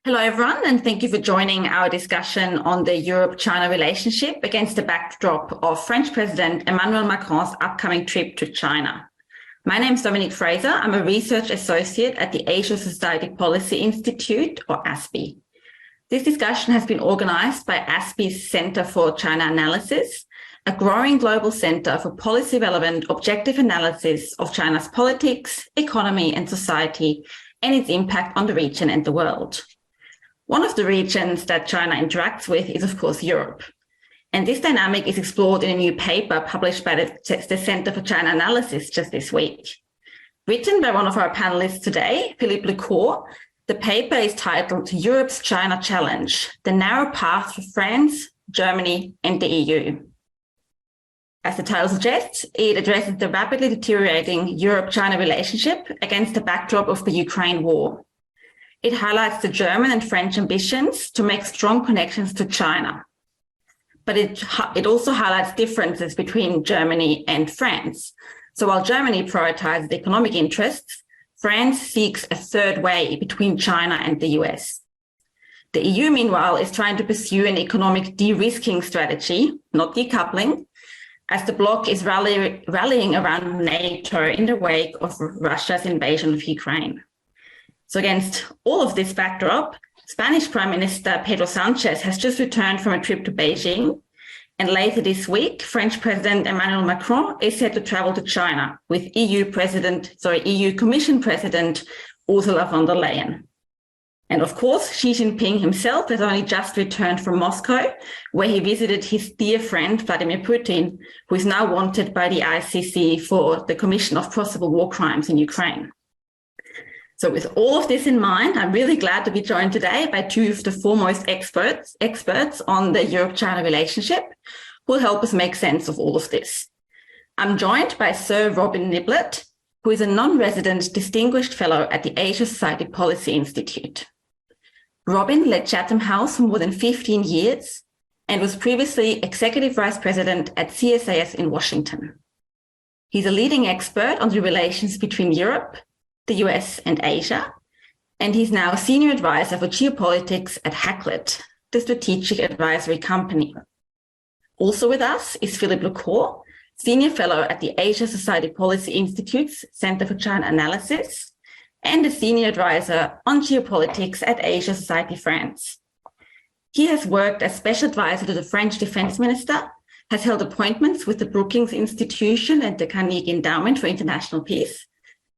Hello, everyone, and thank you for joining our discussion on the Europe-China relationship against the backdrop of French President Emmanuel Macron's upcoming trip to China. My name is Dominique Fraser. I'm a research associate at the Asia Society Policy Institute, or ASPI. This discussion has been organized by ASPI's Center for China Analysis, a growing global center for policy-relevant objective analysis of China's politics, economy, and society, and its impact on the region and the world. One of the regions that China interacts with is, of course, Europe. And this dynamic is explored in a new paper published by the Center for China Analysis just this week. Written by one of our panelists today, Philippe Le Corre, the paper is titled Europe's China Challenge, the Narrow Path for France, Germany, and the EU. As the title suggests, it addresses the rapidly deteriorating Europe-China relationship against the backdrop of the Ukraine war. It highlights the German and French ambitions to make strong connections to China. But it also highlights differences between Germany and France. So while Germany prioritizes economic interests, France seeks a third way between China and the US. The EU, meanwhile, is trying to pursue an economic de-risking strategy, not decoupling, as the bloc is rallying around NATO in the wake of Russia's invasion of Ukraine. So against all of this backdrop, Spanish Prime Minister Pedro Sanchez has just returned from a trip to Beijing. And later this week, French President Emmanuel Macron is set to travel to China with EU Commission President Ursula von der Leyen. And of course, Xi Jinping himself has only just returned from Moscow, where he visited his dear friend Vladimir Putin, who is now wanted by the ICC for the commission of possible war crimes in Ukraine. So with all of this in mind, I'm really glad to be joined today by two of the foremost experts on the Europe-China relationship who will help us make sense of all of this. I'm joined by Sir Robin Niblett, who is a non-resident distinguished fellow at the Asia Society Policy Institute. Robin led Chatham House for more than 15 years and was previously Executive Vice President at CSIS in Washington. He's a leading expert on the relations between Europe, the US, and Asia, and he's now a senior advisor for geopolitics at Hackett, the strategic advisory company. Also with us is Philippe Le Corre, senior fellow at the Asia Society Policy Institute's Center for China Analysis, and a senior advisor on geopolitics at Asia Society France. He has worked as special advisor to the French Defense Minister, has held appointments with the Brookings Institution and the Carnegie Endowment for International Peace,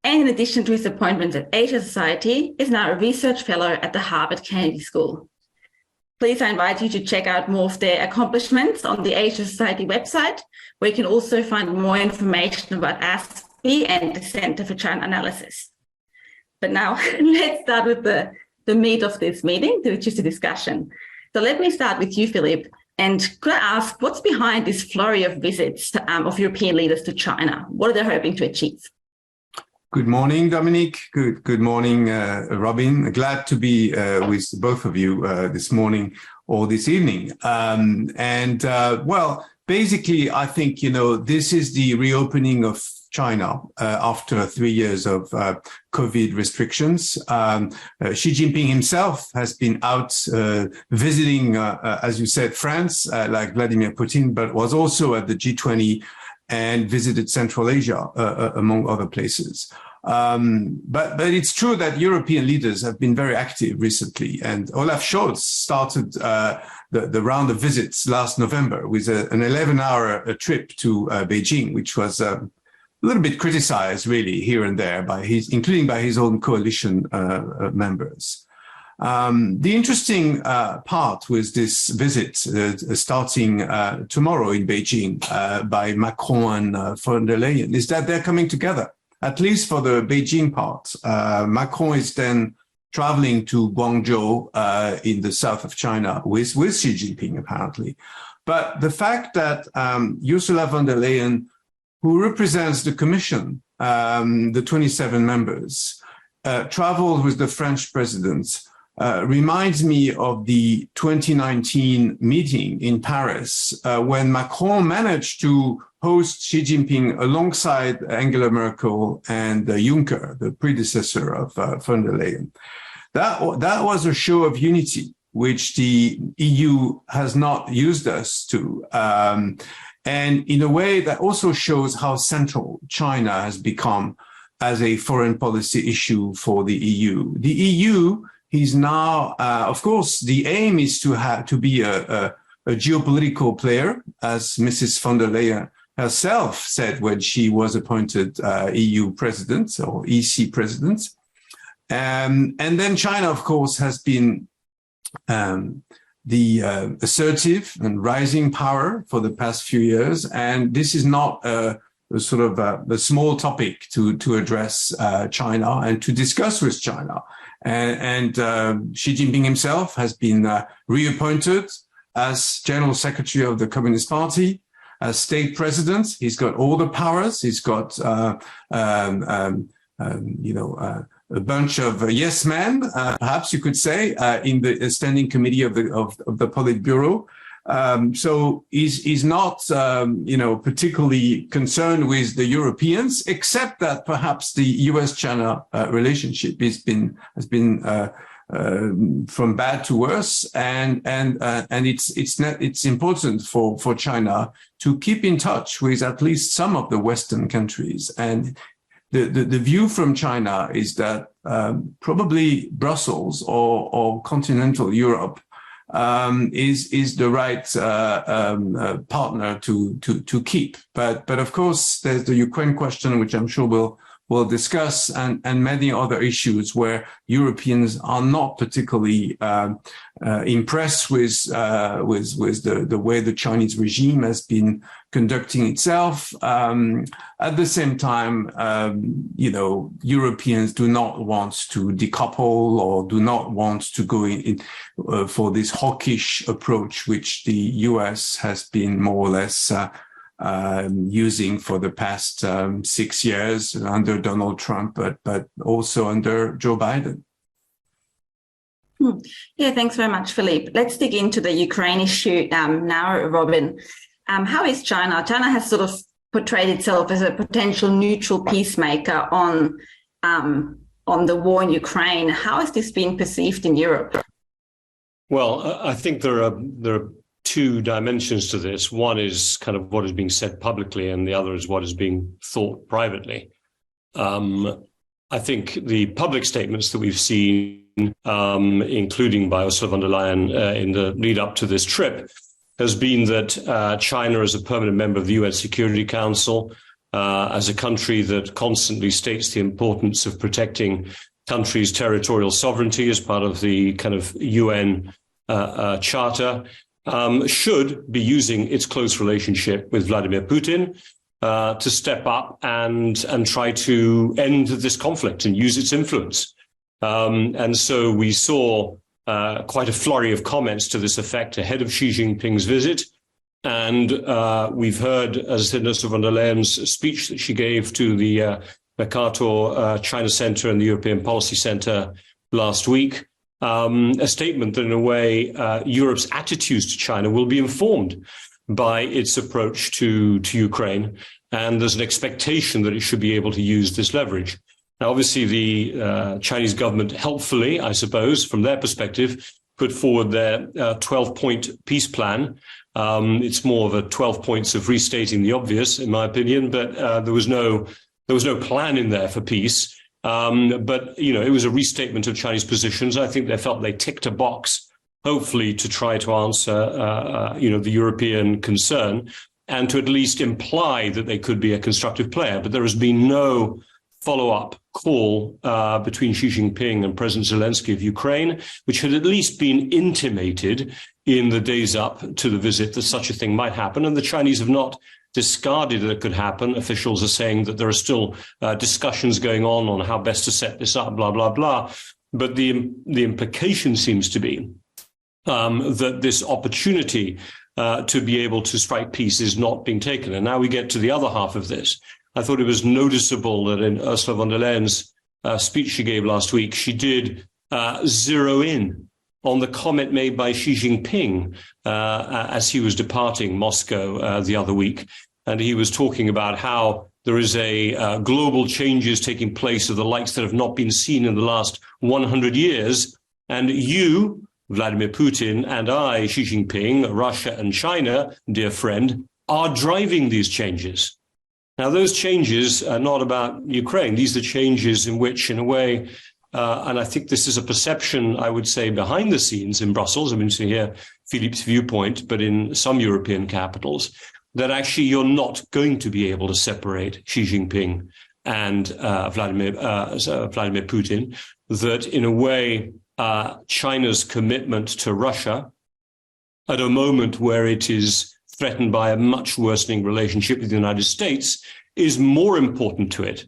and in addition to his appointments at Asia Society, is now a research fellow at the Harvard Kennedy School. Please, I invite you to check out more of their accomplishments on the Asia Society website, where you can also find more information about ASPI and the Center for China Analysis. But now let's start with the meat of this meeting, which is the discussion. So let me start with you, Philippe. And could I ask, what's behind this flurry of visits of European leaders to China? What are they hoping to achieve? Good morning, Dominique. Good morning, Robin. Glad to be with both of you this morning or this evening. Well, basically, I think, this is the reopening of China after 3 years of COVID restrictions. Xi Jinping himself has been out visiting, as you said, France, like Vladimir Putin, but was also at the G20 and visited Central Asia, among other places. But it's true that European leaders have been very active recently, and Olaf Scholz started the round of visits last November with an 11-hour trip to Beijing, which was a little bit criticized, really, here and there, including by his own coalition members. The interesting part with this visit, starting tomorrow in Beijing by Macron and von der Leyen, is that they're coming together, at least for the Beijing part. Macron is then traveling to Guangzhou in the south of China with Xi Jinping, apparently. But the fact that Ursula von der Leyen, who represents the Commission, the 27 members, traveled with the French president, reminds me of the 2019 meeting in Paris when Macron managed to host Xi Jinping alongside Angela Merkel and Juncker, the predecessor of von der Leyen. that was a show of unity, which the EU has not used us to. And in a way that also shows how central China has become as a foreign policy issue for the EU. The EU is now, of course, the aim is to be a geopolitical player, as Mrs. von der Leyen herself said when she was appointed EU president or EC president. And then China, of course, has been the assertive and rising power for the past few years. And this is not a sort of a small topic to address China and to discuss with China. And Xi Jinping himself has been reappointed as General Secretary of the Communist Party, as state president. He's got all the powers. He's got, a bunch of yes men, perhaps you could say, in the standing committee of the Politburo. So he's not, particularly concerned with the Europeans, except that perhaps the U.S.-China relationship has been from bad to worse, and it's important for China to keep in touch with at least some of the Western countries. And the view from China is that probably Brussels or continental Europe is the right partner to keep. But of course, there's the Ukraine question, which I'm sure we'll discuss, and many other issues where Europeans are not particularly impressed with the way the Chinese regime has been conducting itself. At the same time, Europeans do not want to decouple or do not want to go in for this hawkish approach, which the US has been more or less using for the past 6 years under Donald Trump, but also under Joe Biden. Yeah, thanks very much, Philippe. Let's dig into the Ukraine issue now, Robin. How is China? China has sort of portrayed itself as a potential neutral peacemaker on the war in Ukraine. How has this been perceived in Europe? Well, I think there are two dimensions to this. One is kind of what is being said publicly, and the other is what is being thought privately. I think the public statements that we've seen, including by Ursula von der Leyen in the lead up to this trip, has been that China, as a permanent member of the UN Security Council, as a country that constantly states the importance of protecting countries' territorial sovereignty as part of the kind of UN Charter, should be using its close relationship with Vladimir Putin to step up and try to end this conflict and use its influence. And so we saw quite a flurry of comments to this effect ahead of Xi Jinping's visit. And we've heard, as Ursula von der Leyen's speech that she gave to the Mercator China Center and the European Policy Center last week, a statement that in a way Europe's attitudes to China will be informed by its approach to Ukraine. And there's an expectation that it should be able to use this leverage. Now, obviously, the Chinese government helpfully, I suppose, from their perspective, put forward their 12-point peace plan. It's more of a 12 points of restating the obvious, in my opinion, but there was no plan in there for peace. But, it was a restatement of Chinese positions. I think they felt they ticked a box, hopefully, to try to answer, the European concern and to at least imply that they could be a constructive player. But there has been no follow-up call between Xi Jinping and President Zelensky of Ukraine, which had at least been intimated in the days up to the visit that such a thing might happen. And the Chinese have not discarded that it could happen. Officials are saying that there are still discussions going on how best to set this up, blah, blah, blah. But the implication seems to be that this opportunity to be able to strike peace is not being taken. And now we get to the other half of this. I thought it was noticeable that in Ursula von der Leyen's speech she gave last week, she did zero in on the comment made by Xi Jinping as he was departing Moscow the other week. And he was talking about how There is a global changes taking place of the likes that have not been seen in the last 100 years. And you, Vladimir Putin, and I, Xi Jinping, Russia and China, dear friend, are driving these changes. Now, those changes are not about Ukraine. These are changes in which, in a way, and I think this is a perception, I would say, behind the scenes in Brussels. I mean, to hear Philippe's viewpoint, but in some European capitals, that actually you're not going to be able to separate Xi Jinping and Vladimir Putin, that in a way, China's commitment to Russia at a moment where it is threatened by a much worsening relationship with the United States is more important to it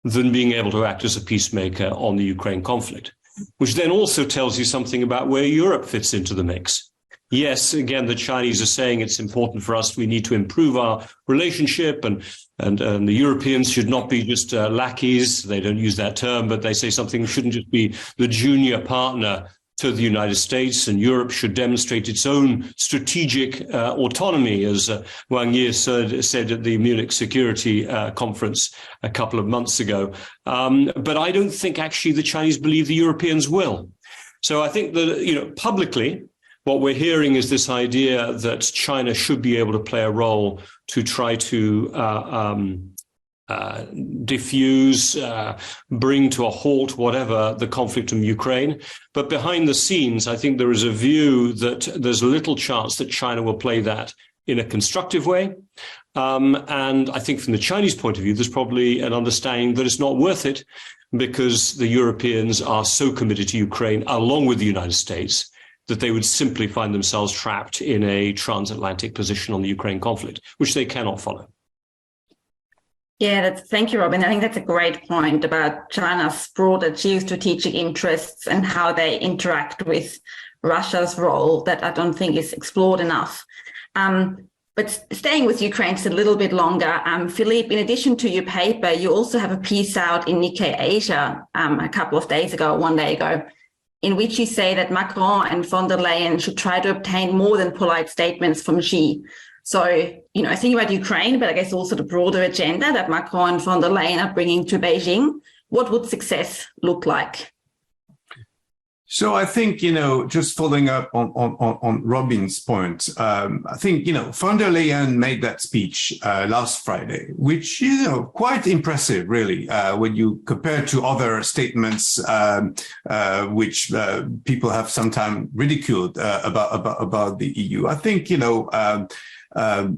than being able to act as a peacemaker on the Ukraine conflict, which then also tells you something about where Europe fits into the mix. Yes, again, the Chinese are saying it's important for us. We need to improve our relationship, and the Europeans should not be just lackeys. They don't use that term, but they say something shouldn't just be the junior partner to the United States, and Europe should demonstrate its own strategic autonomy, as Wang Yi said at the Munich Security Conference a couple of months ago. But I don't think actually the Chinese believe the Europeans will. So I think that, publicly, what we're hearing is this idea that China should be able to play a role to try to diffuse, bring to a halt, whatever, the conflict in Ukraine. But behind the scenes, I think there is a view that there's little chance that China will play that in a constructive way. And I think from the Chinese point of view, there's probably an understanding that it's not worth it because the Europeans are so committed to Ukraine, along with the United States, that they would simply find themselves trapped in a transatlantic position on the Ukraine conflict, which they cannot follow. Yeah, thank you, Robin. I think that's a great point about China's broader geostrategic interests and how they interact with Russia's role that I don't think is explored enough. But staying with Ukraine just a little bit longer, Philippe, in addition to your paper, you also have a piece out in Nikkei Asia a couple of days ago, one day ago, in which you say that Macron and von der Leyen should try to obtain more than polite statements from Xi. So, thinking about Ukraine, but I guess also the broader agenda that Macron and von der Leyen are bringing to Beijing, what would success look like? So I think, just following up on Robin's point, I think, von der Leyen made that speech last Friday, which, quite impressive, really, when you compare to other statements which people have sometimes ridiculed about the EU. I think,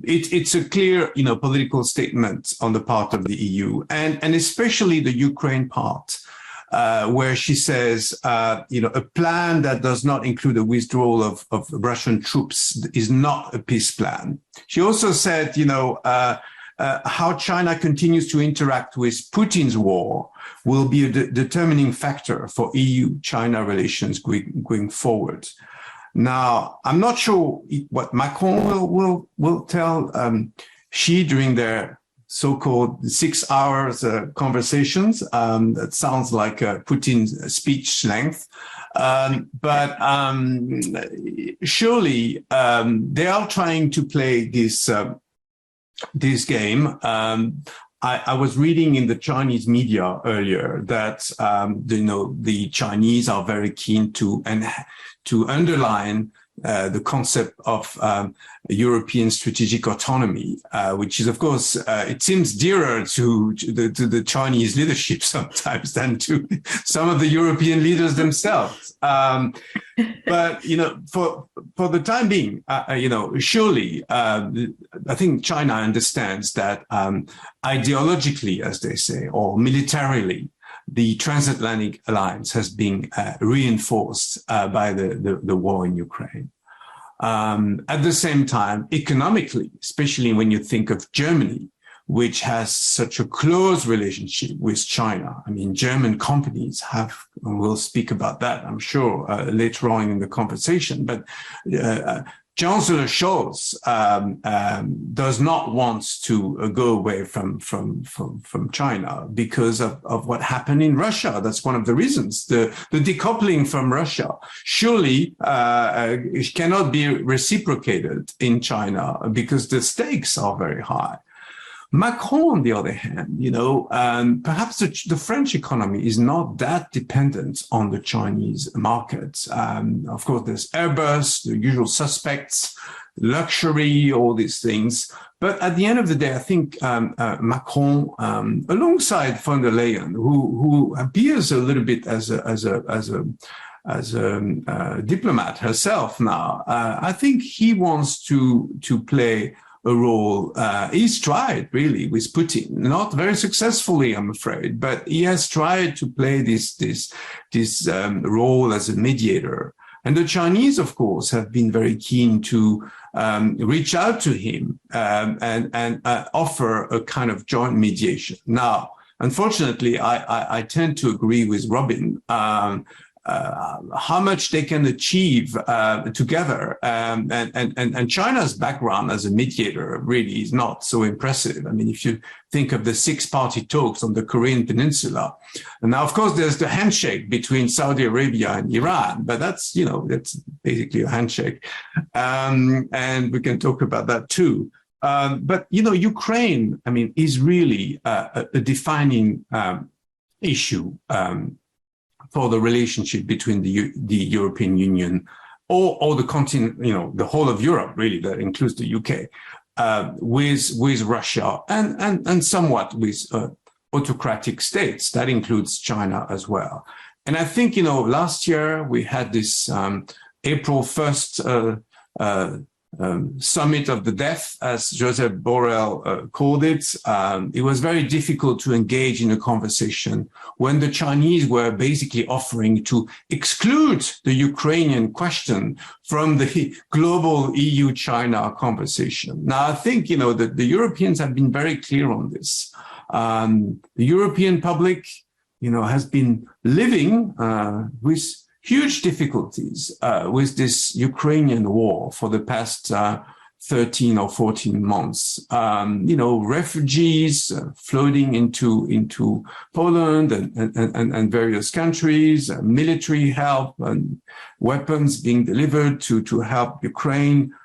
it's a clear, political statement on the part of the EU, and especially the Ukraine part. Where she says, a plan that does not include a withdrawal of Russian troops is not a peace plan. She also said, how China continues to interact with Putin's war will be a determining factor for EU-China relations going forward. Now, I'm not sure what Macron will tell Xi during their so-called 6 hours conversations. That sounds like Putin's speech length. But surely they are trying to play this game. I was reading in the Chinese media earlier that the Chinese are very keen to underline the concept of European strategic autonomy, which is, of course, it seems dearer to the Chinese leadership sometimes than to some of the European leaders themselves. But, for the time being, surely, I think China understands that ideologically, as they say, or militarily, the transatlantic alliance has been reinforced by the war in Ukraine. At the same time, economically, especially when you think of Germany, which has such a close relationship with China. I mean, German companies have, and we'll speak about that, I'm sure, later on in the conversation, but Chancellor Scholz does not want to go away from China because of what happened in Russia. That's one of the reasons. The decoupling from Russia surely cannot be reciprocated in China because the stakes are very high. Macron, on the other hand, perhaps the French economy is not that dependent on the Chinese market. Of course, there's Airbus, the usual suspects, luxury, all these things. But at the end of the day, I think Macron, alongside von der Leyen, who appears a little bit as a diplomat herself now, I think he wants to play a role. He's tried really with Putin, not very successfully, I'm afraid, but he has tried to play this role as a mediator. And the Chinese, of course, have been very keen to reach out to him and offer a kind of joint mediation. Now, unfortunately, I tend to agree with Robin. How much they can achieve together, and China's background as a mediator really is not so impressive. I mean, if you think of the six-party talks on the Korean Peninsula, and now of course there's the handshake between Saudi Arabia and Iran, but that's basically a handshake, and we can talk about that too. But Ukraine, I mean, is really a defining issue. For the relationship between the European Union or the continent, the whole of Europe, really, that includes the UK, with Russia and somewhat with autocratic states. That includes China as well. And I think, last year we had this April 1st summit of the deaf, as Joseph Borrell called it. It was very difficult to engage in a conversation when the Chinese were basically offering to exclude the Ukrainian question from the global EU-China conversation. Now, I think, that the Europeans have been very clear on this. The European public, has been living with huge difficulties with this Ukrainian war for the past 13 or 14 months. Refugees floating into Poland and various countries, military help and weapons being delivered to help Ukraine.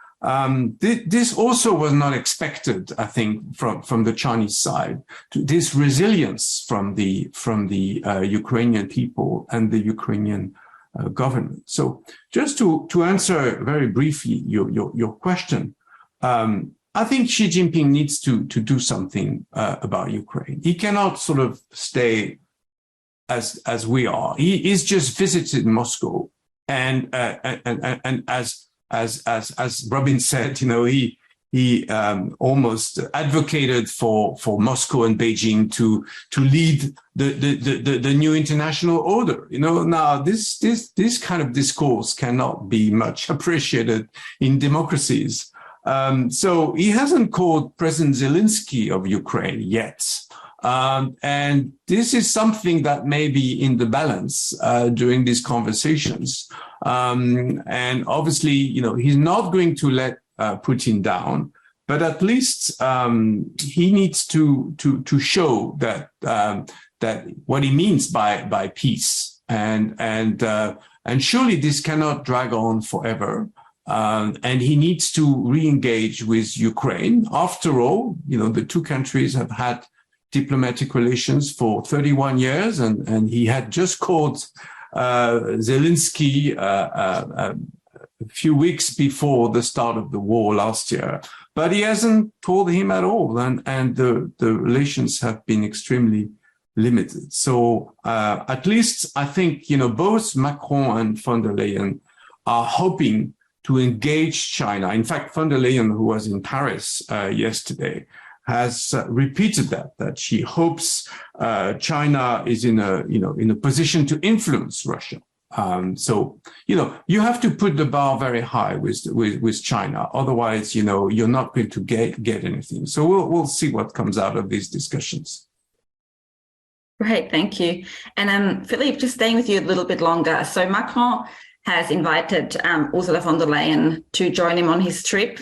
This also was not expected, I think, from the Chinese side. This resilience from the Ukrainian people and the Ukrainian government. So just to answer very briefly your question, I think Xi Jinping needs to do something about Ukraine. He cannot sort of stay as we are. He's just visited Moscow, and as Robin said, he almost advocated for Moscow and Beijing to lead the new international order. Now this kind of discourse cannot be much appreciated in democracies. So he hasn't called President Zelensky of Ukraine yet. And this is something that may be in the balance during these conversations. And obviously, he's not going to let Putin down, but at least he needs to show that what he means by peace, and surely this cannot drag on forever. And he needs to re-engage with Ukraine. After all, the two countries have had diplomatic relations for 31 years, and he had just called Zelensky a few weeks before the start of the war last year, but he hasn't told him at all, and the relations have been extremely limited. So at least I think both Macron and von der Leyen are hoping to engage China. In fact, von der Leyen, who was in Paris yesterday, has repeated that she hopes China is in a position to influence Russia. So you have to put the bar very high with China. Otherwise, you're not going to get anything. So we'll see what comes out of these discussions. Great, thank you. And Philippe, just staying with you a little bit longer. So Macron has invited Ursula von der Leyen to join him on his trip,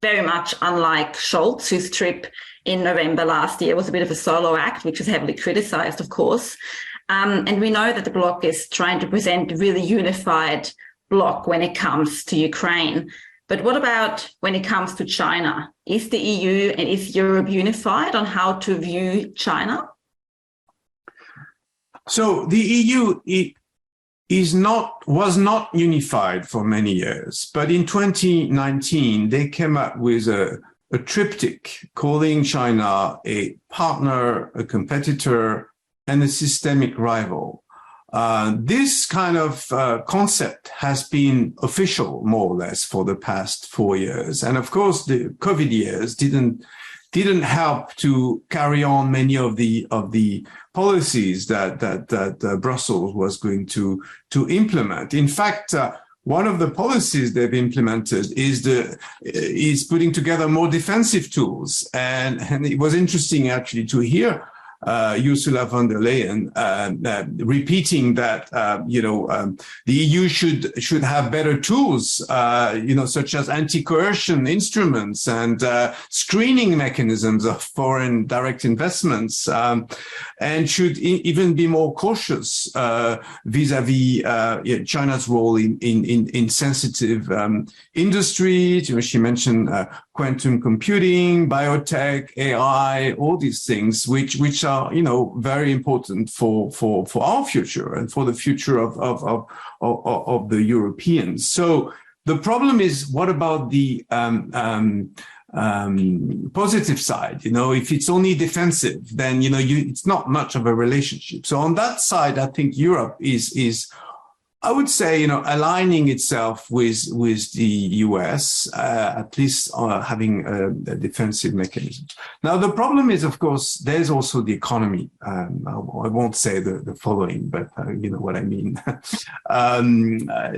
very much unlike Scholz, whose trip in November last year was a bit of a solo act, which was heavily criticized, of course. And we know that the bloc is trying to present a really unified bloc when it comes to Ukraine. But what about when it comes to China? Is the EU and is Europe unified on how to view China? So the EU was not unified for many years, but in 2019 they came up with a triptych calling China a partner, a competitor, and a systemic rival. This kind of concept has been official, more or less, for the past 4 years. And of course, the COVID years didn't help to carry on many of the policies that Brussels was going to implement. In fact, one of the policies they've implemented is putting together more defensive tools, and it was interesting actually to hear Ursula von der Leyen repeating that the EU should have better tools, such as anti-coercion instruments and screening mechanisms of foreign direct investments, and should even be more cautious vis-a-vis China's role in sensitive industries. She mentioned quantum computing, biotech, AI, all these things, which are very important for our future and for the future of the Europeans. So the problem is, what about the positive side? If it's only defensive, then it's not much of a relationship. So on that side, I think Europe is I would say, aligning itself with the US, at least having a defensive mechanism. Now, the problem is, of course, there's also the economy. I won't say the following, but you know what I mean.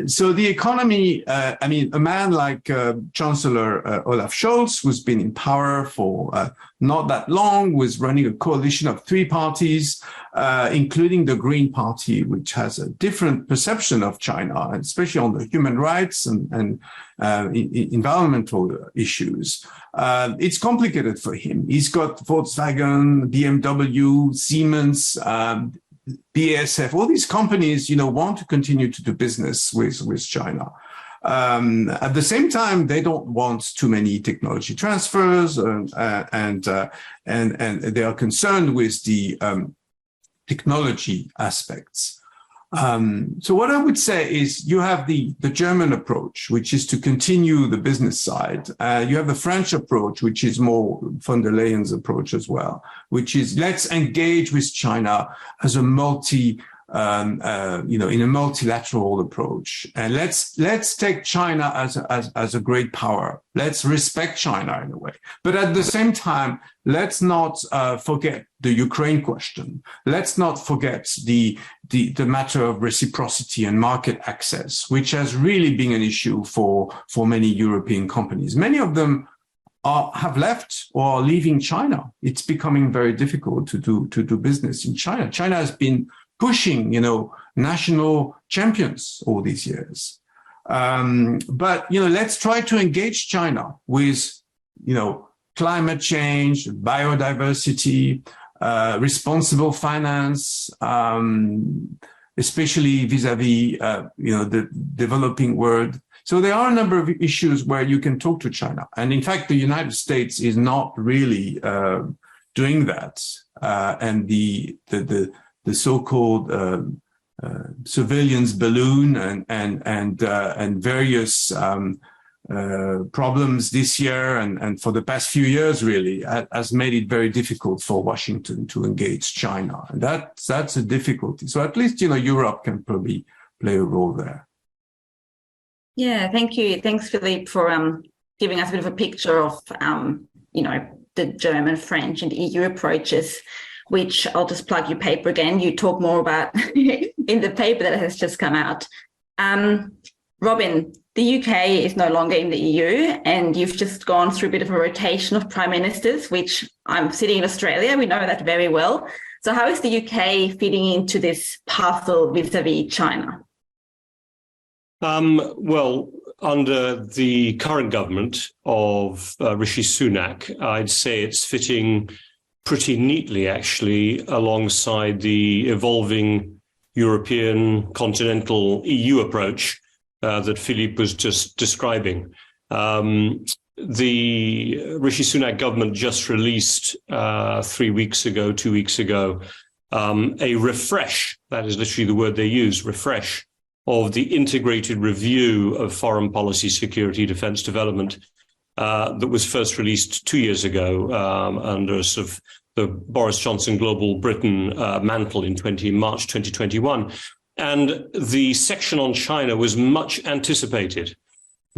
So the economy, a man like Chancellor Olaf Scholz, who's been in power for not that long, was running a coalition of 3 parties, including the Green Party, which has a different perception of China, especially on the human rights and environmental issues. It's complicated for him. He's got Volkswagen, BMW, Siemens, BASF. All these companies, want to continue to do business with China. At the same time, they don't want too many technology transfers, and they are concerned with the technology aspects. So what I would say is, you have the German approach, which is to continue the business side. You have the French approach, which is more von der Leyen's approach as well, which is, let's engage with China as a in a multilateral approach, and let's take China as a great power. Let's respect China in a way, but at the same time, let's not forget the Ukraine question. Let's not forget the matter of reciprocity and market access, which has really been an issue for many European companies. Many of them have left or are leaving China. It's becoming very difficult to do business in China. China has been pushing, national champions all these years. But, let's try to engage China with, climate change, biodiversity, responsible finance, especially vis-a-vis, the developing world. So there are a number of issues where you can talk to China. And in fact, the United States is not really doing that. And the so-called surveillance balloon and various problems this year and for the past few years really has made it very difficult for Washington to engage China, and that's a difficulty. So at least Europe can probably play a role there. Yeah, thank you. Thanks, Philippe, for giving us a bit of a picture of the German, French, and EU approaches, which I'll just plug your paper again. You talk more about in the paper that has just come out. Robin, the UK is no longer in the EU, and you've just gone through a bit of a rotation of prime ministers, which I'm sitting in Australia. We know that very well. So how is the UK fitting into this puzzle vis-a-vis China? Well, under the current government of Rishi Sunak, I'd say it's fitting pretty neatly, actually, alongside the evolving European continental EU approach that Philippe was just describing. The Rishi Sunak government just released 2 weeks ago, a refresh, that is literally the word they use, refresh, of the integrated review of foreign policy, security, defense, development that was first released 2 years ago under sort of the Boris Johnson Global Britain mantle in March 2021. And the section on China was much anticipated,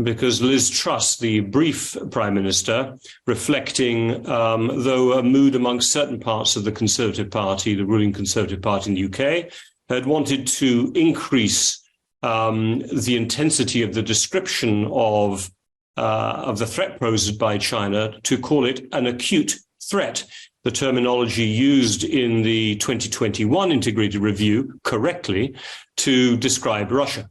because Liz Truss, the brief Prime Minister, reflecting, though a mood amongst certain parts of the Conservative Party, the ruling Conservative Party in the UK, had wanted to increase the intensity of the description of the threat posed by China, to call it an acute threat. The terminology used in the 2021 integrated review correctly to describe Russia.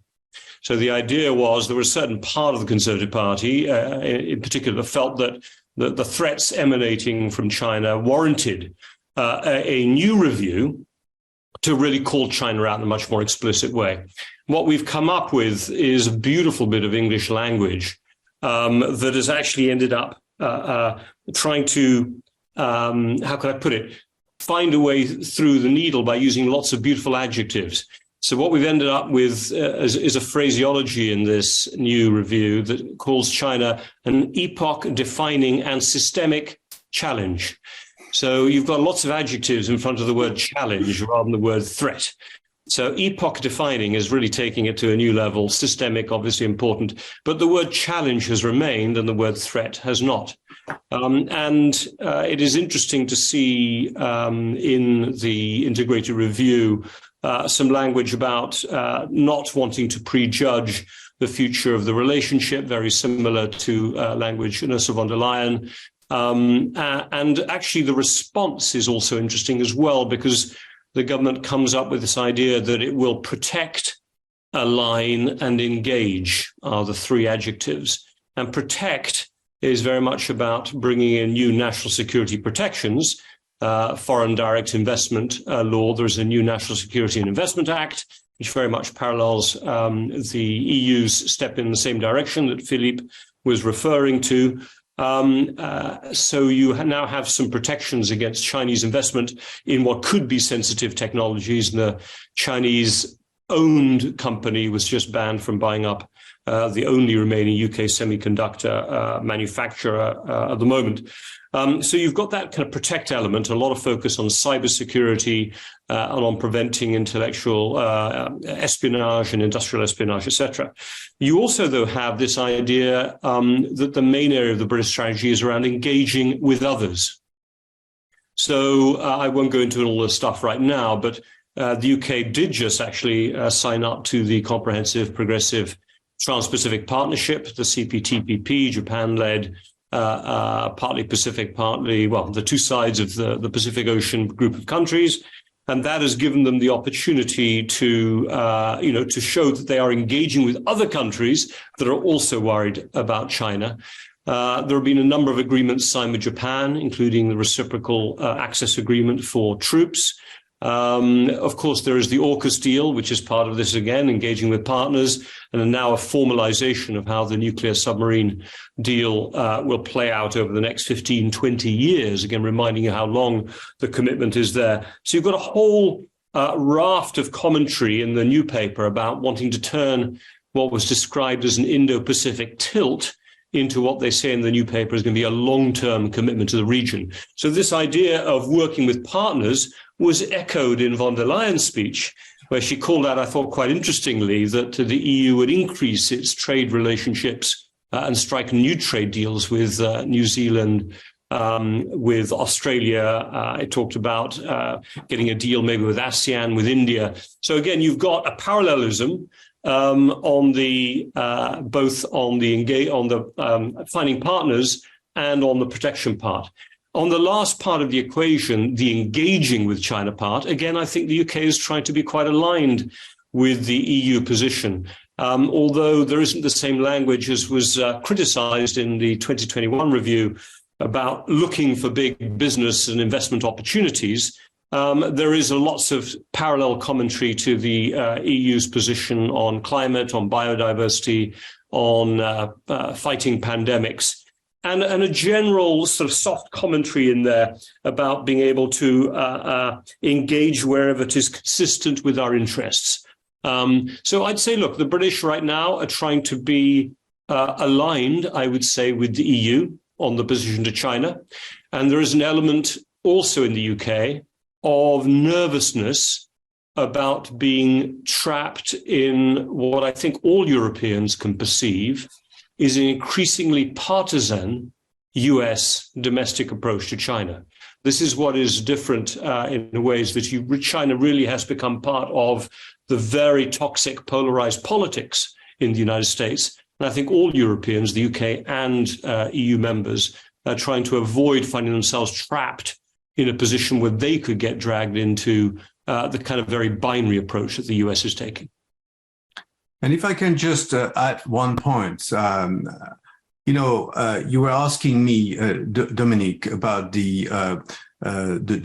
So the idea was there was a certain part of the Conservative Party, in particular, that felt that the threats emanating from China warranted a new review to really call China out in a much more explicit way. What we've come up with is a beautiful bit of English language that has actually ended up trying to, how could I put it, find a way through the needle by using lots of beautiful adjectives. So what we've ended up with is a phraseology in this new review that calls China an epoch-defining and systemic challenge. So you've got lots of adjectives in front of the word challenge rather than the word threat. So epoch-defining is really taking it to a new level, systemic, obviously important, but the word challenge has remained and the word threat has not. It is interesting to see in the integrated review some language about not wanting to prejudge the future of the relationship, very similar to language in Ursula von der Leyen. And actually the response is also interesting as well, because the government comes up with this idea that it will protect, align, and engage are the three adjectives. And protect is very much about bringing in new national security protections, foreign direct investment law. There's a new National Security and Investment Act, which very much parallels the EU's step in the same direction that Philippe was referring to. So you now have some protections against Chinese investment in what could be sensitive technologies. And the Chinese-owned company was just banned from buying up the only remaining UK semiconductor manufacturer at the moment. So you've got that kind of protect element, a lot of focus on cybersecurity and on preventing intellectual espionage and industrial espionage, etc. You also, though, have this idea that the main area of the British strategy is around engaging with others. So I won't go into all this stuff right now, but the UK did just actually sign up to the Comprehensive Progressive Trans-Pacific Partnership, the CPTPP, Japan-led, partly Pacific, partly, well, the two sides of the Pacific Ocean group of countries. And that has given them the opportunity to, to show that they are engaging with other countries that are also worried about China. There have been a number of agreements signed with Japan, including the reciprocal access agreement for troops. Of course, there is the AUKUS deal, which is part of this again, engaging with partners, and now a formalization of how the nuclear submarine deal will play out over the next 15, 20 years, again, reminding you how long the commitment is there. So you've got a whole raft of commentary in the new paper about wanting to turn what was described as an Indo-Pacific tilt into what they say in the new paper is going to be a long-term commitment to the region. So this idea of working with partners was echoed in von der Leyen's speech, where she called out, I thought quite interestingly, that the EU would increase its trade relationships and strike new trade deals with New Zealand, with Australia. It talked about getting a deal maybe with ASEAN, with India. So again, you've got a parallelism on the both on the finding partners and on the protection part. On the last part of the equation, the engaging with China part, again, I think the UK is trying to be quite aligned with the EU position, although there isn't the same language as was criticized in the 2021 review about looking for big business and investment opportunities. There is lots of parallel commentary to the EU's position on climate, on biodiversity, on fighting pandemics, and a general sort of soft commentary in there about being able to engage wherever it is consistent with our interests. So I'd say, look, the British right now are trying to be aligned, I would say, with the EU on the position to China. And there is an element also in the UK of nervousness about being trapped in what I think all Europeans can perceive is an increasingly partisan US domestic approach to China. This is what is different in ways that China really has become part of the very toxic polarized politics in the United States. And I think all Europeans, the UK and EU members, are trying to avoid finding themselves trapped in a position where they could get dragged into the kind of very binary approach that the US is taking. And if I can just add one point, you were asking me, Dominique, about the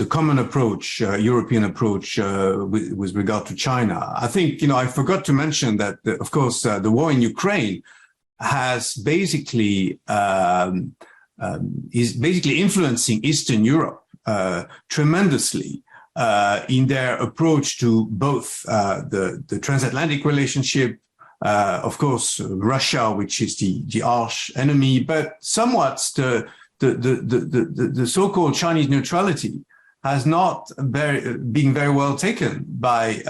common approach, European approach with regard to China. I think, I forgot to mention that, of course, the war in Ukraine has basically is basically influencing Eastern Europe tremendously in their approach to both the transatlantic relationship, of course, Russia, which is the arch enemy, but somewhat the so-called Chinese neutrality has not been very well taken by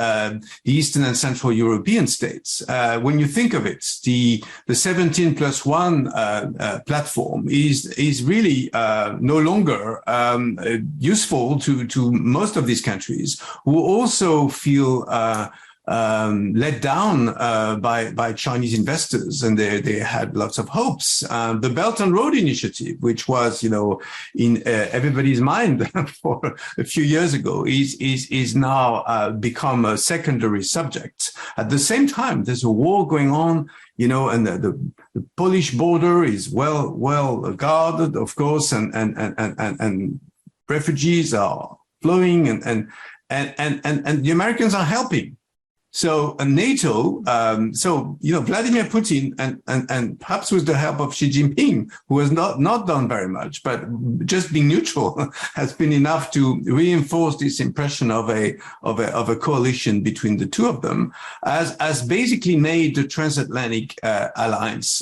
the Eastern and Central European states. When you think of it, the 17+1 platform is really no longer useful to most of these countries who also feel let down by Chinese investors, and they had lots of hopes. The Belt and Road Initiative, which was in everybody's mind for a few years ago, is now become a secondary subject. At the same time, there's a war going on, and the Polish border is well guarded, of course, and refugees are flowing, and the Americans are helping. So NATO, Vladimir Putin and perhaps with the help of Xi Jinping, who has not done very much, but just being neutral has been enough to reinforce this impression of a coalition between the two of them, as basically made the transatlantic alliance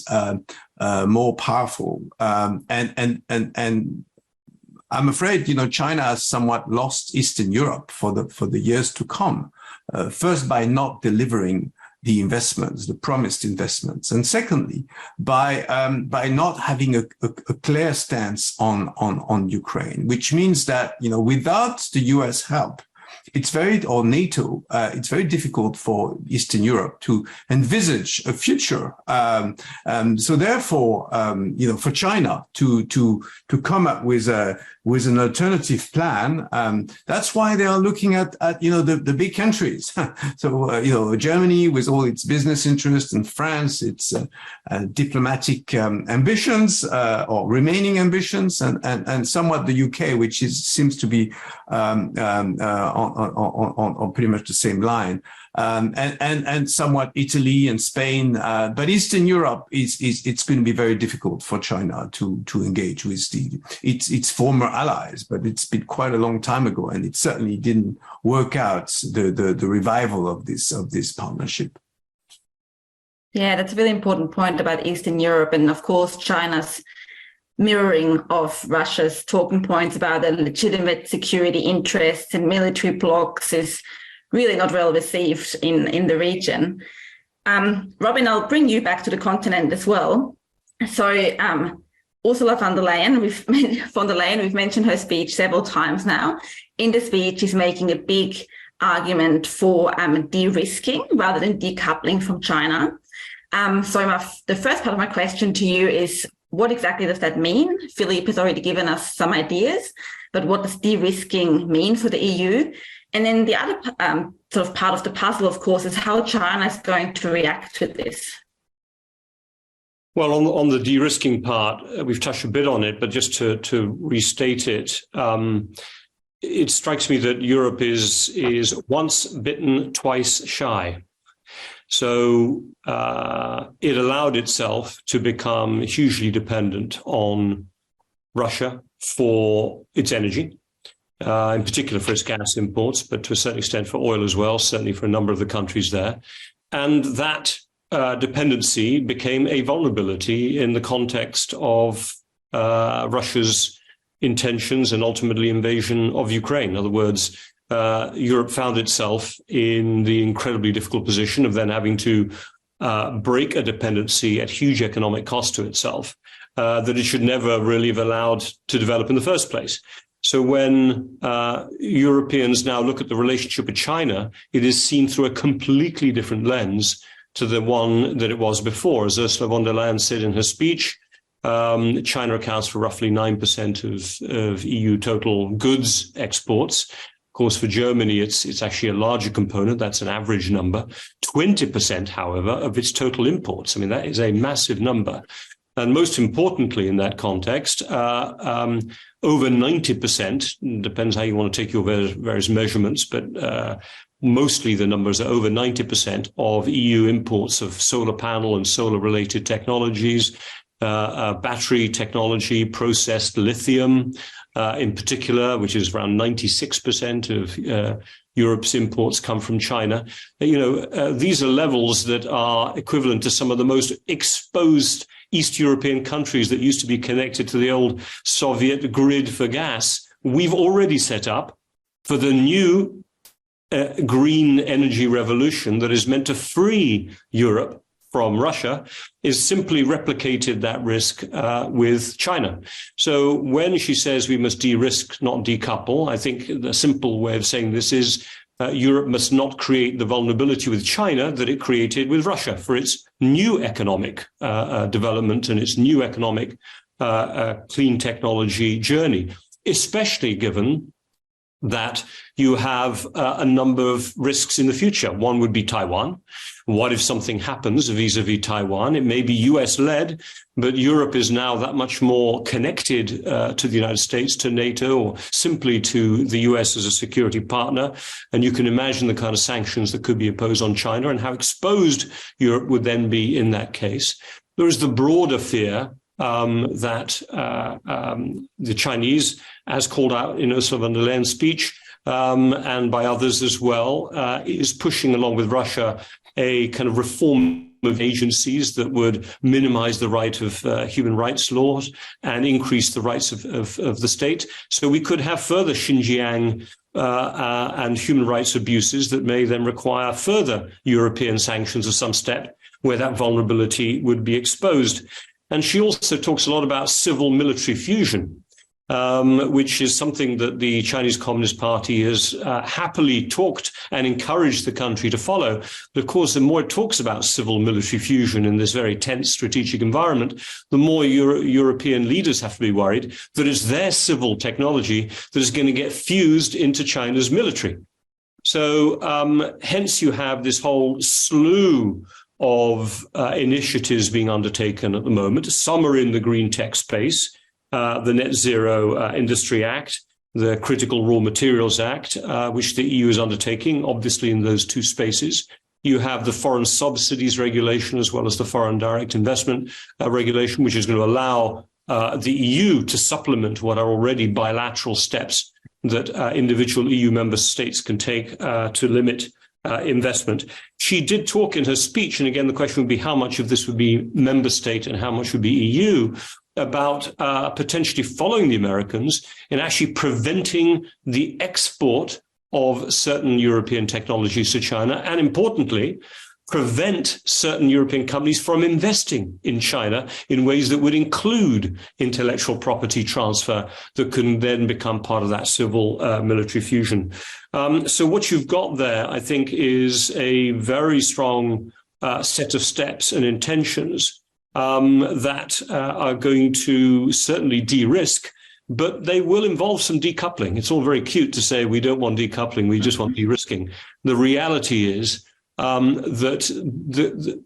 more powerful. And I'm afraid, China has somewhat lost Eastern Europe for the years to come. First, by not delivering the investments, the promised investments, and secondly, by not having a clear stance on Ukraine, which means that without the US help, it's very difficult for Eastern Europe to envisage a future. So therefore, for China to come up with an alternative plan, that's why they are looking at the big countries. So Germany with all its business interests, and France its diplomatic ambitions or remaining ambitions, and somewhat the UK, which seems to be on pretty much the same line, and somewhat Italy and Spain, but Eastern Europe it's going to be very difficult for China to engage with its former allies. But it's been quite a long time ago, and it certainly didn't work out the revival of this partnership. Yeah, that's a really important point about Eastern Europe, and of course China's mirroring of Russia's talking points about the legitimate security interests and military blocs is really not well received in the region. Robin, I'll bring you back to the continent as well. So Ursula von der Leyen, we've mentioned her speech several times now. In the speech, she's making a big argument for de-risking rather than decoupling from China. The first part of my question to you is, what exactly does that mean? Philippe has already given us some ideas, but what does de-risking mean for the EU? And then the other sort of part of the puzzle, of course, is how China is going to react to this. Well, on the de-risking part, we've touched a bit on it, but just to restate it, it strikes me that Europe is once bitten, twice shy. So it allowed itself to become hugely dependent on Russia for its energy, in particular for its gas imports, but to a certain extent for oil as well, certainly for a number of the countries there. And that dependency became a vulnerability in the context of Russia's intentions and ultimately invasion of Ukraine. In other words, Europe found itself in the incredibly difficult position of then having to break a dependency at huge economic cost to itself that it should never really have allowed to develop in the first place. So when Europeans now look at the relationship with China, it is seen through a completely different lens to the one that it was before. As Ursula von der Leyen said in her speech, China accounts for roughly 9% of EU total goods exports. Of course, for Germany, it's actually a larger component. That's an average number. 20%, however, of its total imports. I mean, that is a massive number. And most importantly, in that context, over 90%, depends how you want to take your various measurements, but mostly the numbers are over 90% of EU imports of solar panel and solar related technologies, battery technology, processed lithium, in particular, which is around 96% of Europe's imports come from China. These are levels that are equivalent to some of the most exposed East European countries that used to be connected to the old Soviet grid for gas. We've already set up for the new green energy revolution that is meant to free Europe from Russia, is simply replicated that risk with China. So when she says we must de-risk, not decouple, I think the simple way of saying this is Europe must not create the vulnerability with China that it created with Russia for its new economic development and its new economic clean technology journey, especially given that you have a number of risks in the future. One would be Taiwan. What if something happens vis-a-vis Taiwan? It may be US-led, but Europe is now that much more connected to the United States, to NATO, or simply to the US as a security partner. And you can imagine the kind of sanctions that could be imposed on China and how exposed Europe would then be in that case. There is the broader fear that the Chinese, as called out in Ursula von der Leyen's speech, and by others as well, is pushing along with Russia a kind of reform of agencies that would minimize the right of human rights laws and increase the rights of the state. So we could have further Xinjiang and human rights abuses that may then require further European sanctions of some step where that vulnerability would be exposed. And she also talks a lot about civil-military fusion, which is something that the Chinese Communist Party has happily talked and encouraged the country to follow. But of course, the more it talks about civil-military fusion in this very tense strategic environment, the more European leaders have to be worried that it's their civil technology that is going to get fused into China's military. So hence you have this whole slew of initiatives being undertaken at the moment. Some are in the green tech space, the Net Zero Industry Act, the Critical Raw Materials Act, which the EU is undertaking, obviously in those two spaces. You have the foreign subsidies regulation as well as the foreign direct investment regulation, which is going to allow the EU to supplement what are already bilateral steps that individual EU member states can take to limit investment. She did talk in her speech, and again, the question would be how much of this would be member state and how much would be EU, about potentially following the Americans in actually preventing the export of certain European technologies to China, and importantly, prevent certain European companies from investing in China in ways that would include intellectual property transfer that can then become part of that civil military fusion. So what you've got there, I think, is a very strong set of steps and intentions that are going to certainly de-risk, but they will involve some decoupling. It's all very cute to say we don't want decoupling, we just want de-risking. The reality is that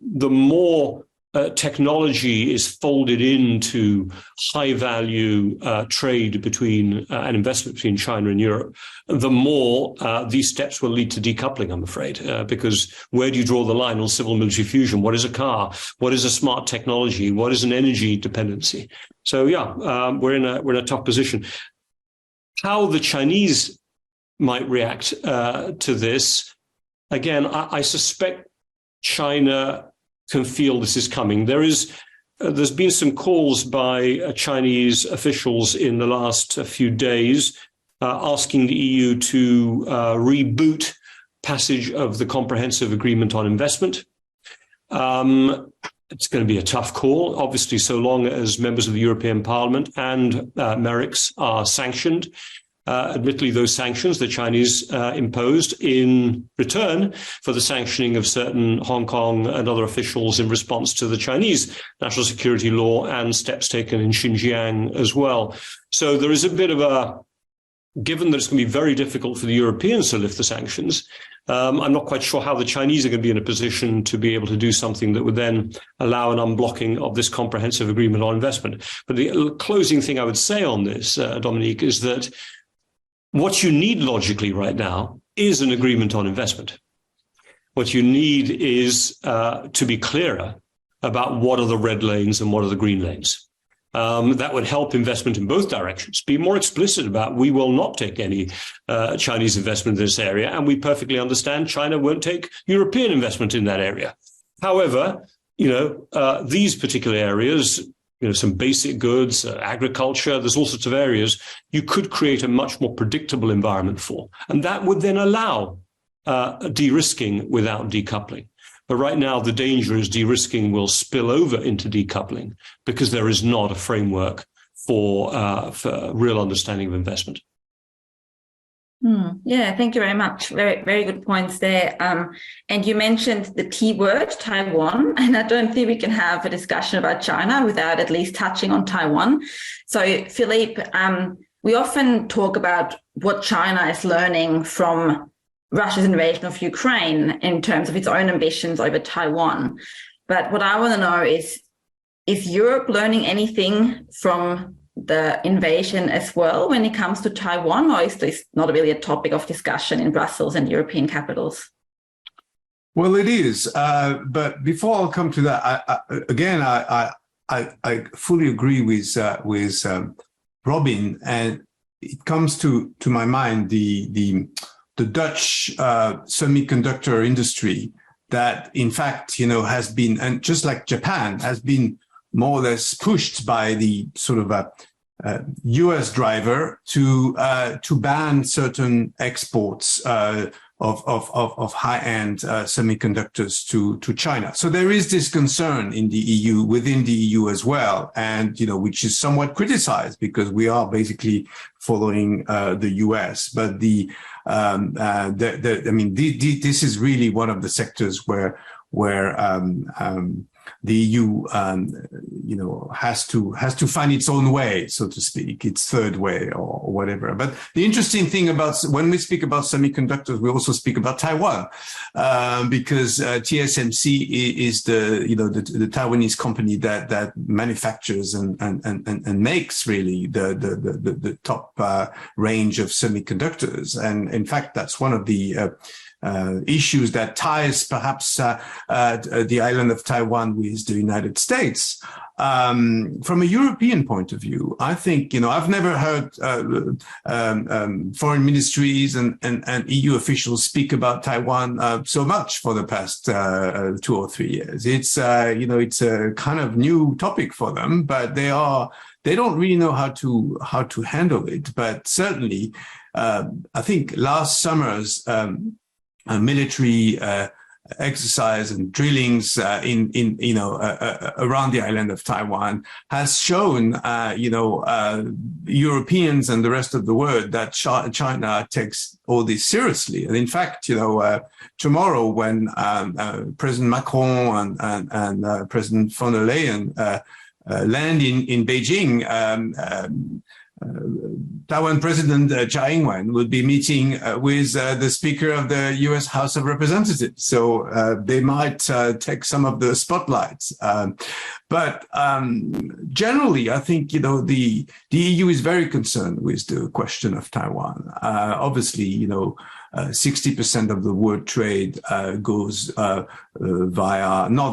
the more technology is folded into high-value trade between and investment between China and Europe, the more these steps will lead to decoupling, I'm afraid, because where do you draw the line on civil military fusion? What is a car? What is a smart technology? What is an energy dependency? So, we're in a tough position. How the Chinese might react to this, again, I suspect China can feel this is coming. There's been some calls by Chinese officials in the last few days asking the EU to reboot passage of the Comprehensive Agreement on Investment. It's going to be a tough call, obviously, so long as members of the European Parliament and MERICS are sanctioned. Admittedly, those sanctions the Chinese imposed in return for the sanctioning of certain Hong Kong and other officials in response to the Chinese national security law and steps taken in Xinjiang as well. So there is a bit of given that it's going to be very difficult for the Europeans to lift the sanctions, I'm not quite sure how the Chinese are going to be in a position to be able to do something that would then allow an unblocking of this comprehensive agreement on investment. But the closing thing I would say on this, Dominique, is that what you need logically right now is an agreement on investment. What you need is to be clearer about what are the red lanes and what are the green lanes. That would help investment in both directions. Be more explicit about we will not take any Chinese investment in this area, and we perfectly understand China won't take European investment in that area. However, these particular areas, some basic goods, agriculture, there's all sorts of areas you could create a much more predictable environment for. And that would then allow de-risking without decoupling. But right now, the danger is de-risking will spill over into decoupling because there is not a framework for real understanding of investment. Yeah, thank you very much. Very, very good points there. And you mentioned the T word, Taiwan, and I don't think we can have a discussion about China without at least touching on Taiwan. So, Philippe, we often talk about what China is learning from Russia's invasion of Ukraine in terms of its own ambitions over Taiwan. But what I want to know is Europe learning anything from the invasion as well when it comes to Taiwan, or is this not really a topic of discussion in Brussels and European capitals? Well, it is. But before I'll come to that, I fully agree with Robin, and it comes to my mind the Dutch semiconductor industry that, in fact, has been, and just like Japan, has been more or less pushed by the sort of US driver to ban certain exports of high-end semiconductors to China. So there is this concern in the EU, within the EU as well, and which is somewhat criticized because we are basically following the US. But this is really one of the sectors where the EU, has to find its own way, so to speak, its third way or whatever. But the interesting thing about when we speak about semiconductors, we also speak about Taiwan, because TSMC is the Taiwanese company that manufactures and makes really the top range of semiconductors, and in fact that's one of the issues that ties perhaps the island of Taiwan with the United States. From a European point of view, I think, I've never heard foreign ministries and EU officials speak about Taiwan so much for the past 2 or 3 years. It's a kind of new topic for them, but they don't really know how to handle it. But certainly, I think last summer's military exercise and drillings around the island of Taiwan has shown Europeans and the rest of the world that China takes all this seriously. And in fact, tomorrow when President Macron and President von der Leyen land in Beijing, Taiwan President Tsai Ing-wen will be meeting with the Speaker of the U.S. House of Representatives, so they might take some of the spotlights. But generally, I think the EU is very concerned with the question of Taiwan. Obviously, 60% of the world trade goes not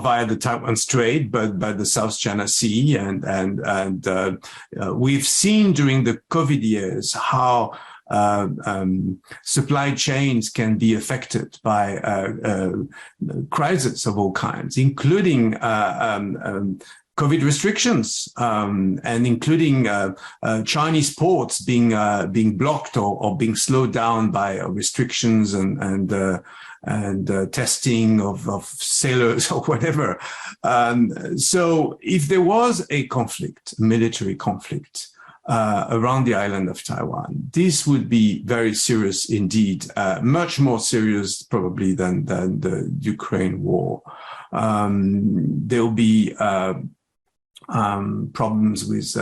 via the Taiwan Strait, but by the South China Sea, and we've seen during the COVID years how supply chains can be affected by crises of all kinds, including COVID restrictions, and including Chinese ports being blocked or being slowed down by restrictions and testing of sailors or whatever. So if there was a conflict, a military conflict, around the island of Taiwan, this would be very serious indeed, much more serious probably than the Ukraine war. There'll be problems with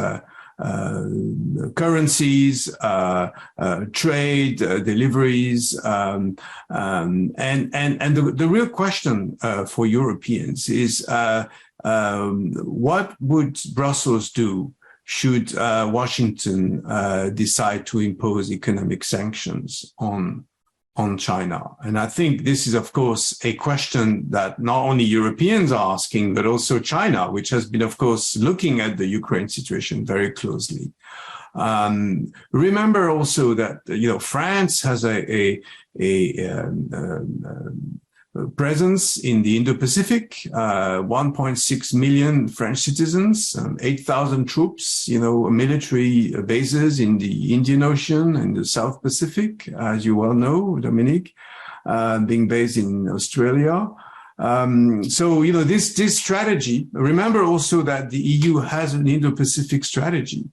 currencies, trade, deliveries, and the real question for Europeans is what would Brussels do should Washington decide to impose economic sanctions on China? And I think this is, of course, a question that not only Europeans are asking, but also China, which has been, of course, looking at the Ukraine situation very closely. Remember also that, France has a presence in the Indo-Pacific, 1.6 million French citizens, 8,000 troops, military bases in the Indian Ocean and the South Pacific, as you well know, Dominique, being based in Australia. So, this strategy, remember also that the EU has an Indo-Pacific strategy.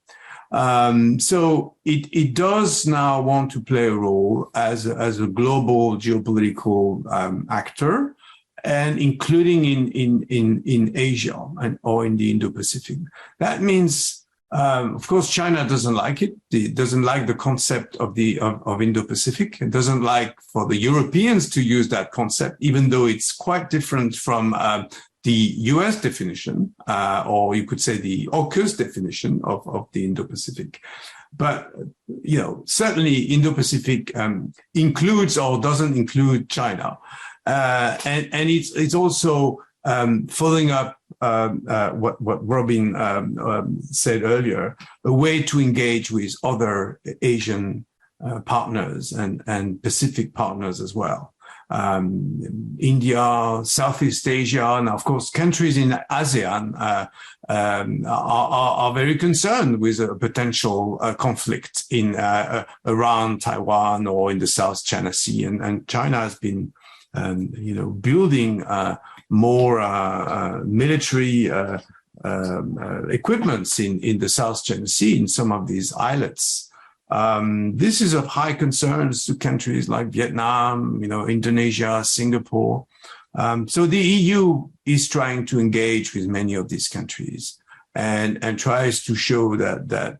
So it does now want to play a role as a global geopolitical actor, and including in Asia or in the Indo-Pacific. That means, of course, China doesn't like it. It doesn't like the concept of Indo-Pacific. It doesn't like for the Europeans to use that concept, even though it's quite different from the US definition, or you could say the AUKUS definition of the Indo-Pacific. But, certainly Indo-Pacific includes or doesn't include China. And it's also following up what Robin said earlier, a way to engage with other Asian partners and Pacific partners as well. India, Southeast Asia, and of course countries in ASEAN are very concerned with a potential conflict in around Taiwan or in the South China Sea, and China has been building more military equipments in the South China Sea in some of these islets. This is of high concerns to countries like Vietnam, Indonesia, Singapore. So the EU is trying to engage with many of these countries and tries to show that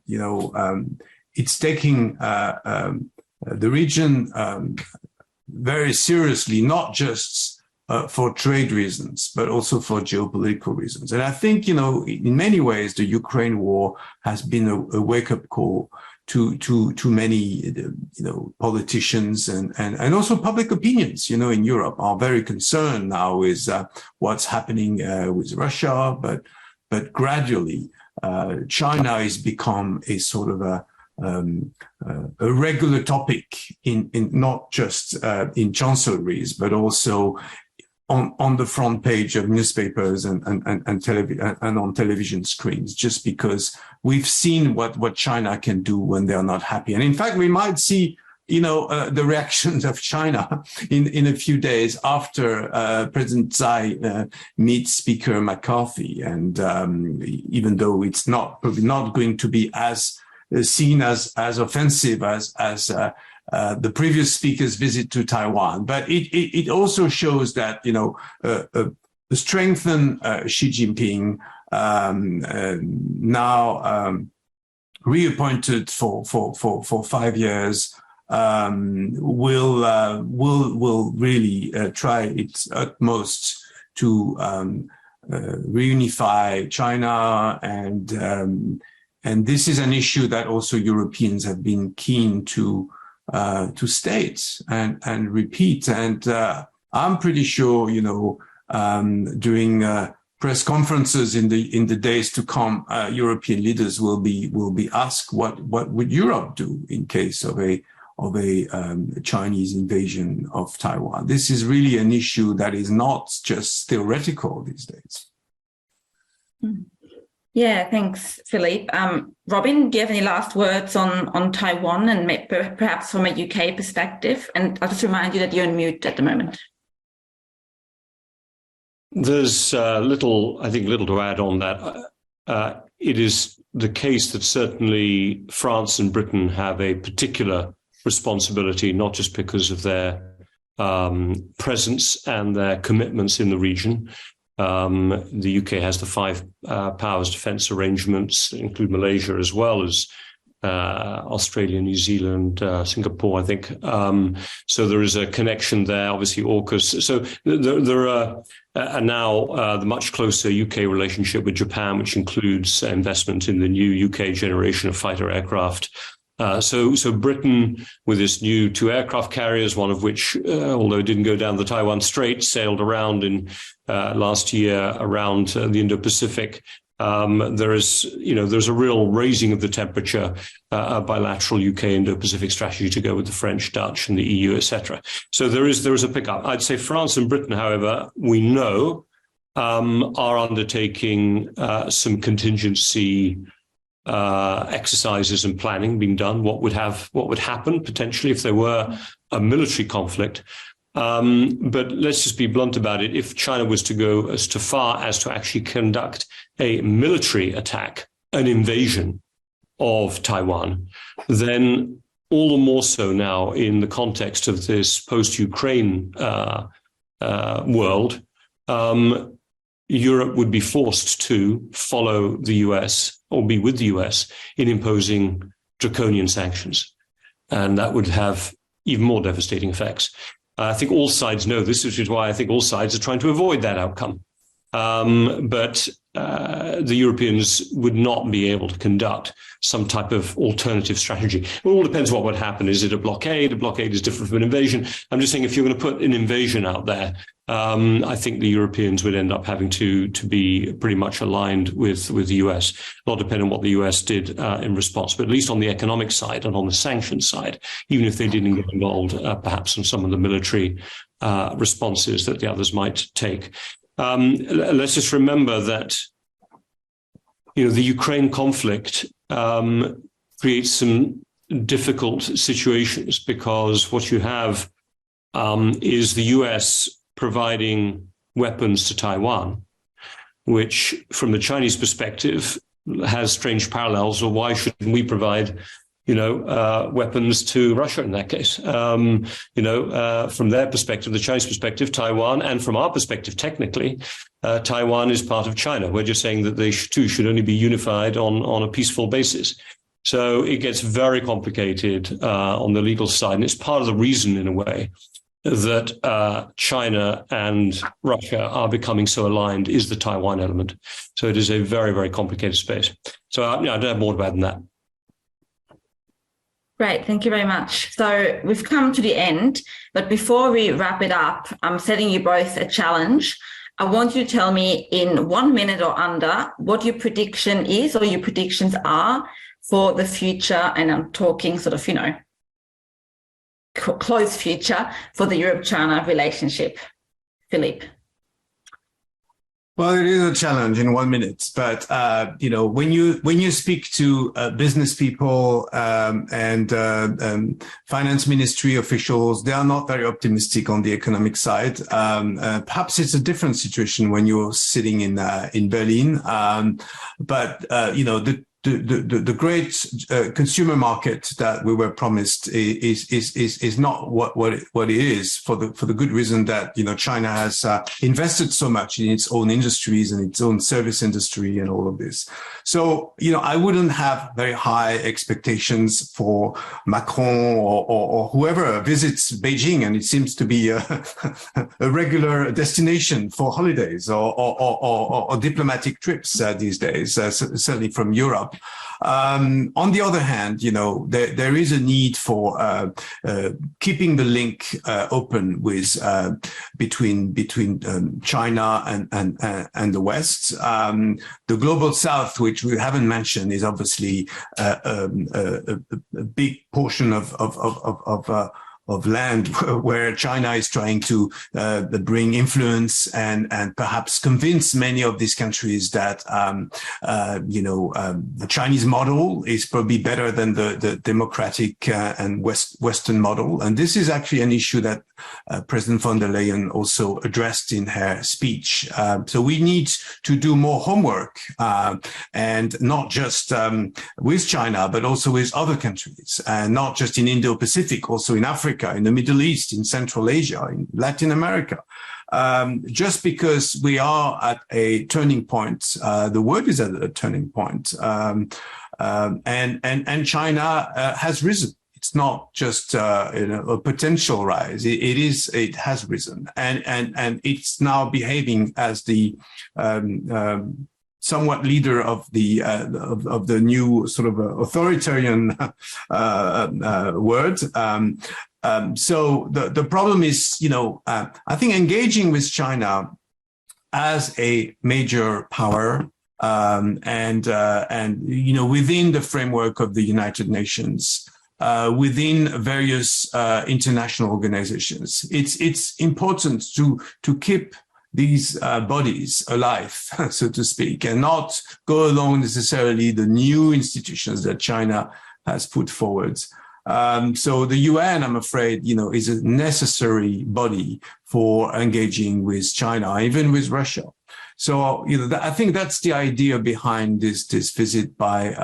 it's taking the region very seriously, not just for trade reasons, but also for geopolitical reasons. And I think, in many ways, the Ukraine war has been a wake-up call to many, politicians and also public opinions, in Europe are very concerned now with what's happening with Russia, but gradually China has become a sort of a regular topic in not just in chancelleries, but also on the front page of newspapers and on television screens, just because we've seen what China can do when they are not happy. And in fact, we might see, the reactions of China in a few days after President Tsai meets Speaker McCarthy. And even though it's probably not going to be as seen as offensive as the previous speaker's visit to Taiwan, but it also shows that strengthen Xi Jinping now reappointed for 5 years, will really try its utmost to reunify China, and this is an issue that also Europeans have been keen to state and repeat. And I'm pretty sure, during press conferences in the days to come, European leaders will be asked what would Europe do in case of a Chinese invasion of Taiwan. This is really an issue that is not just theoretical these days. Yeah, thanks, Philippe. Robin, do you have any last words on Taiwan and perhaps from a UK perspective? And I'll just remind you that you're on mute at the moment. There's little to add on that. It is the case that certainly France and Britain have a particular responsibility, not just because of their presence and their commitments in the region. The UK has the five powers defence arrangements, include Malaysia as well as Australia, New Zealand, Singapore, I think. So there is a connection there, obviously AUKUS. So there are now the much closer UK relationship with Japan, which includes investment in the new UK generation of fighter aircraft. So Britain, with its new 2 aircraft carriers, one of which, although it didn't go down the Taiwan Strait, sailed around in last year around the Indo-Pacific. There's a real raising of the temperature, a bilateral UK Indo-Pacific strategy to go with the French, Dutch, and the EU, etc. So there is a pickup. I'd say France and Britain, however, we know are undertaking some contingency exercises and planning being done. What would happen potentially if there were a military conflict? But let's just be blunt about it. If China was to go as far as to actually conduct a military attack, an invasion of Taiwan, then all the more so now in the context of this post-Ukraine world, Europe would be forced to follow the US or be with the US in imposing draconian sanctions. And that would have even more devastating effects. I think all sides know this, which is why I think all sides are trying to avoid that outcome. But the Europeans would not be able to conduct some type of alternative strategy. It all depends what would happen. Is it a blockade? A blockade is different from an invasion. I'm just saying if you're going to put an invasion out there, I think the Europeans would end up having to be pretty much aligned with the US. A lot depend on what the US did in response, but at least on the economic side and on the sanctions side, even if they didn't get involved, perhaps in some of the military responses that the others might take. Let's just remember that, the Ukraine conflict creates some difficult situations because what you have is the US providing weapons to Taiwan, which from the Chinese perspective has strange parallels. Or why shouldn't we provide weapons to Russia in that case? From their perspective, the Chinese perspective, Taiwan, and from our perspective, technically, Taiwan is part of China. We're just saying that they should only be unified on a peaceful basis. So it gets very complicated on the legal side. And it's part of the reason, in a way, that China and Russia are becoming so aligned is the Taiwan element. So it is a very, very complicated space. So I don't have more to add than that. Great, thank you very much. So we've come to the end, but before we wrap it up, I'm setting you both a challenge. I want you to tell me in 1 minute or under what your prediction is or your predictions are for the future, and I'm talking sort of, close future for the Europe-China relationship. Philippe. Well, it is a challenge in 1 minute, but when you speak to business people and finance ministry officials, they are not very optimistic on the economic side. Perhaps it's a different situation when you're sitting in Berlin, but the great consumer market that we were promised is not what it is, for the good reason that, you know, China has invested so much in its own industries and its own service industry and all of this. So, you know, I wouldn't have very high expectations for Macron or whoever visits Beijing, and it seems to be a regular destination for holidays or diplomatic trips these days, certainly from Europe. On the other hand, you know, there is a need for keeping the link open with between China and the West. The global South, which we haven't mentioned, is obviously a big portion of land where China is trying to bring influence and perhaps convince many of these countries that the Chinese model is probably better than the democratic and Western model. And this is actually an issue that President von der Leyen also addressed in her speech. So we need to do more homework, and not just with China, but also with other countries, and not just in Indo-Pacific, also in Africa, in the Middle East, in Central Asia, in Latin America. Just because we are at a turning point, the world is at a turning point, and China has risen. It's not just a potential rise. It has risen, and it's now behaving as the somewhat leader of the new sort of authoritarian word. So the problem is, I think engaging with China as a major power, and within the framework of the United Nations, within various international organizations, it's important to keep these bodies alive, so to speak, and not go along necessarily the new institutions that China has put forward. So the UN, I'm afraid, is a necessary body for engaging with China, even with Russia. So, I think that's the idea behind this visit by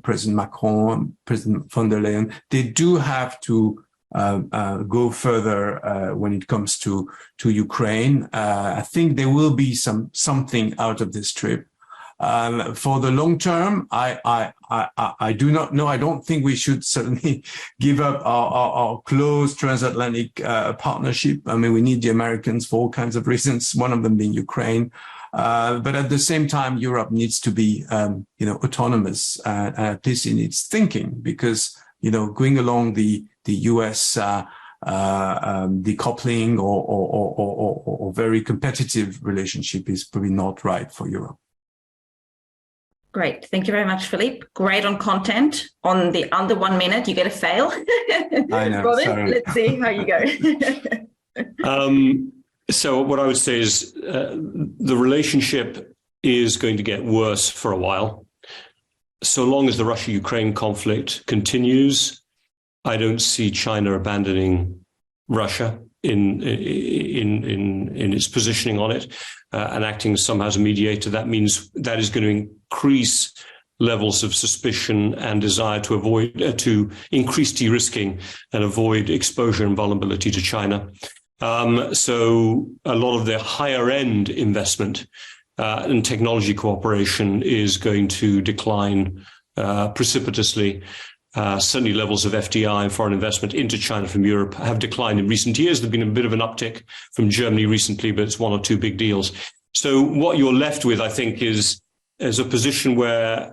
President Macron, President von der Leyen. They do have to go further when it comes to Ukraine. I think there will be something out of this trip. For the long term, I do not know. I don't think we should certainly give up our close transatlantic partnership. I mean, we need the Americans for all kinds of reasons, one of them being Ukraine. But at the same time, Europe needs to be, autonomous, at least in its thinking, because, going along the US decoupling or very competitive relationship is probably not right for Europe. Great. Thank you very much, Philippe. Great on content. On the under 1 minute, you get a fail. I know. Robin, sorry. let's see how you go. So what I would say is the relationship is going to get worse for a while. So long as the Russia-Ukraine conflict continues, I don't see China abandoning Russia in its positioning on it and acting somehow as a mediator. That means that is going to increase levels of suspicion and desire to avoid to increase de-risking and avoid exposure and vulnerability to China. So a lot of the higher end investment and technology cooperation is going to decline precipitously. Certainly levels of FDI and foreign investment into China from Europe have declined in recent years. There's been a bit of an uptick from Germany recently, but it's one or two big deals. So what you're left with, I think, is a position where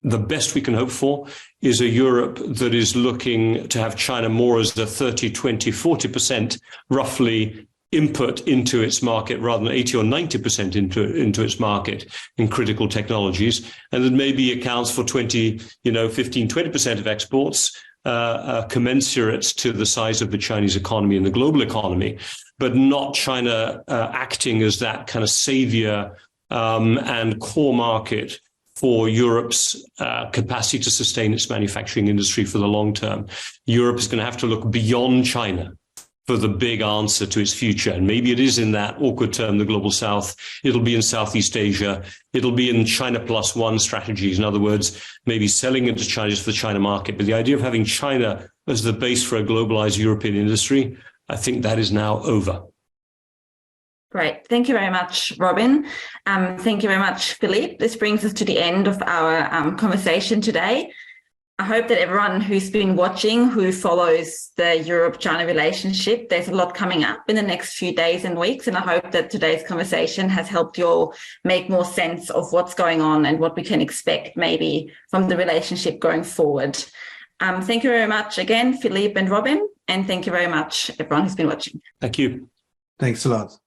the best we can hope for is a Europe that is looking to have China more as the 30, 20, 40% roughly input into its market rather than 80 or 90% into its market in critical technologies. And that maybe accounts for 15, 20% of exports, commensurate to the size of the Chinese economy and the global economy, but not China acting as that kind of savior and core market for Europe's capacity to sustain its manufacturing industry for the long term. Europe is going to have to look beyond China for the big answer to its future. And maybe it is in that awkward term, the global south. It'll be in Southeast Asia. It'll be in China plus one strategies. In other words, maybe selling into China just for the China market. But the idea of having China as the base for a globalized European industry, I think that is now over. Great. Thank you very much, Robin. Thank you very much, Philippe. This brings us to the end of our conversation today. I hope that everyone who's been watching, who follows the Europe-China relationship, there's a lot coming up in the next few days and weeks. And I hope that today's conversation has helped you all make more sense of what's going on and what we can expect maybe from the relationship going forward. Thank you very much again, Philippe and Robin. And thank you very much, everyone who's been watching. Thank you. Thanks a lot.